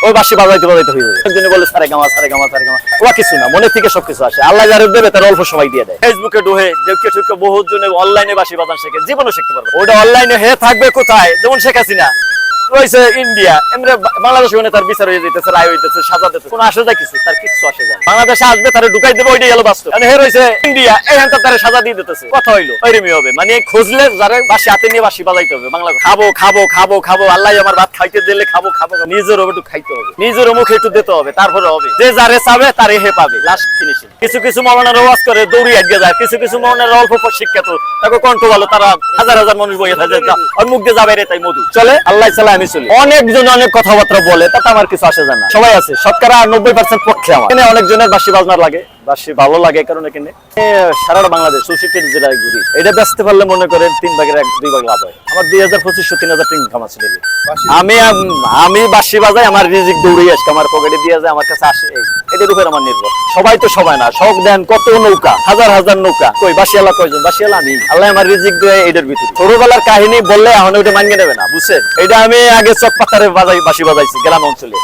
ওই বাঁশি বাজাইতে বাজাইতে হয়ে যাবে। একজনে বলে সারে গামা সারে গামা সারে গামা, ও কিছু না, মনে থেকে সবকিছু আসে। আল্লাহ যারা দেবে তার অল্প সময় দিয়ে দেয়। ফেসবুকে ঢুকে দেখতে ঠুকে বহুত জনে অনলাইনে বাঁশি বাজান শেখে, জীবনও শিখতে পারবে। ওটা অনলাইনে হে থাকবে কোথায়, যেমন শেখ হাসিনা রয়েছে ইন্ডিয়া, এমনি বাংলাদেশে তার বিচার হয়ে যেতেছে, রায় হইতেছে, সাজা দিতেছে, কোনো আসে যায় কিছু, তার কিছু আসে যায়। বাংলাদেশে আসবে তারা ঢুকাই দেবে, ওইটাই গেল বাস্তব। হে রয়েছে ইন্ডিয়া, এই হান্তার তারা সাজা দিয়ে দিতেছে। কথা হইলো ওইরকমই হবে, মানে খুঁজলে যারা বাঁশি হাতে নিয়ে বাঁশি বাজাইতে হবে। বাংলা খাবো খাবো খাবো খাবো, আল্লাহ আমার ভাত খাইতে দিলে খাবো খাবো, নিজের একটু খাইতে হবে, নিজের মুখে একটু দিতে হবে, তারপরে হবে। যে যারে চাবে তারে হে পাবে, লাস্ট ফিনিশিং। কিছু কিছু মৌলানার ওয়াজ করে দৌড়ি আটকে যায়, কিছু কিছু মৌলানার অল্প শিক্ষিত, তাকে কণ্ঠ ভালো, তারা হাজার হাজার মানুষ বইয়ে থাকে, ওর মুখ দিয়ে যাবে রে তাই মধু চলে। আল্লাহ চালা আমি চলি। অনেকজন অনেক কথাবার্তা বলে, তাতে আমার কিছু আসে যায় না। সবাই আছে, শতকরা 90% পক্ষে আমার। এখানে অনেকজনের বাঁশি বাজনার লাগে, বাঁশি ভালো লাগে, কারণ এখানে সারা বাংলাদেশ 64 জেলায় ঘুরি। এটা বেচতে পারলে মনে করেন 3 ভাগের 2 ভাগ লাভ হয়। আমার 2025 3000 টাকা ইনকাম আছে। আমি বাঁশি বাজাই, আমার রিজিক দৌড়ে আসে, আমার পকেটে দিয়ে যায়, আমার কাছে আসে। এটার উপর আমার নির্ভর। সবাই তো সবাই না, শখ দেন কত নৌকা, হাজার হাজার নৌকা। কই বাঁশিয়ালা কয়জন? বাঁশিয়ালা আমি। আল্লাহ আমার রিজিক দেয় এটার ভিতরে। ছোটবেলার কাহিনী বললে এখন ওইটা মানিয়ে নেবে না, বুঝছেন? এটা আমি আগে চক পাতারে বাঁশি বাজাইছি গ্রাম অঞ্চলে।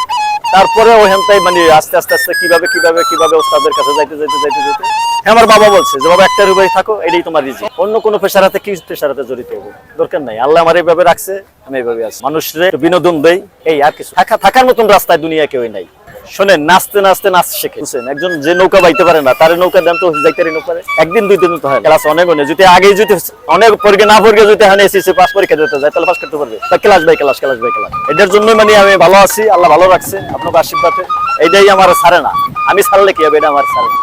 তারপরে ওইখানটাই মানে আস্তে আস্তে আস্তে কিভাবে কিভাবে কিভাবে ওস্তাদের কাছে যাইতে যাইতে যাইতে যাইতে আমার বাবা বলছে যে বাবা একটা রুবাই থাকো, এটাই তোমার রিজিক। অন্য কোনো পেশার হাতে কি পেশার হাতে জড়িত হবো দরকার নাই। আল্লাহ আমার এইভাবে রাখছে, আমি এইভাবে আছি। মানুষের বিনোদন দেই, এই আর কিছু। থাকার মতন রাস্তায় দুনিয়া কেউই নাই। শোনেন, নাচতে নাচতে নাচ শেখে, বুঝছেন? একজন যে নৌকা বাইতে পারে না, তার নৌকা দেন তো যাইতে পারে। একদিন 2 দিন তো হয়। ক্লাস অনেক যদি আগে যদি অনেক পরীক্ষা না পরীক্ষা যদি এখানে এসেছে পাস পরীক্ষা দিতে যায়, তাহলে পাস করতে পারবে। Class by class class by class. এটার জন্য মানে আমি ভালো আছি, আল্লাহ ভালো রাখছে, আপনার আশীর্বাদে। এইটাই আমার ছাড়ে না, আমি ছাড়লে কি হবে, এটা আমার ছাড়ে না।